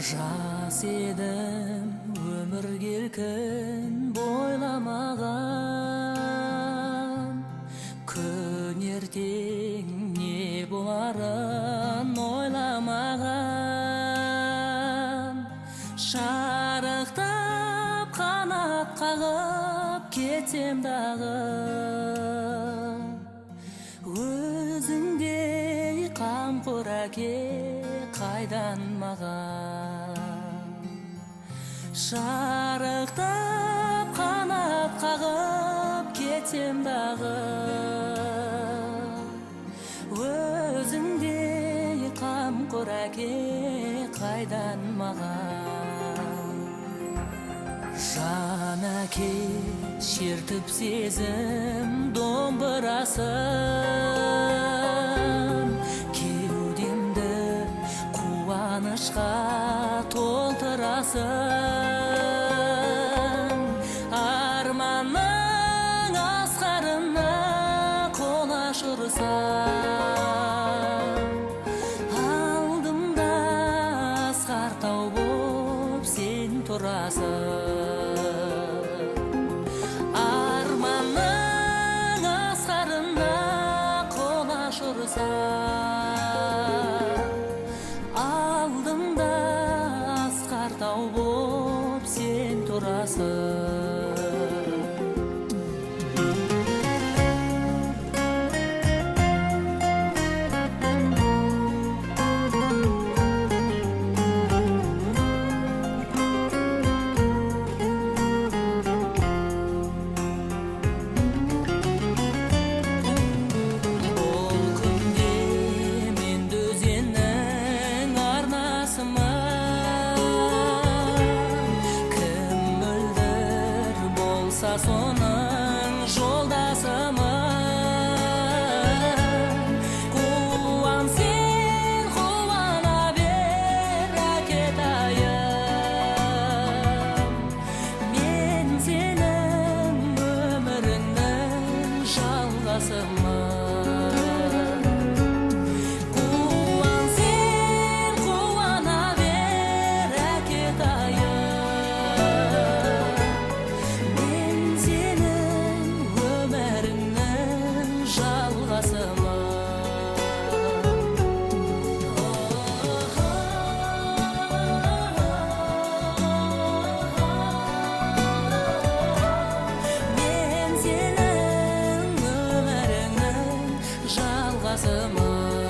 Жас едім өмір келкін бойламаған, күн ертең не боларын ойламаған. Шарықтап қанат қағып кетсем дағы, өзіңдей қамқор әке қайдан маған. Шарықтап қанат қағып кетсем дағы, өзіңдей қамқор әке қайдан маған. Жан әке шертіп сезім домбырасын, кеудемді қуанышқа толтырасың. Арманның асқарына қол ашырсам, алдымда асқар тау боп сен тұрасың. Арманның асқарына қол ашырсам, алдымда асқар тау боп сен тұрасың. Соның жолдасымын, қуан сен қуана бер әкетайым. Мен сенің өміріңнің жалғасымын. Қуан сен қуана бер әкетайым. Мен сенің өміріңнің жалғасымын.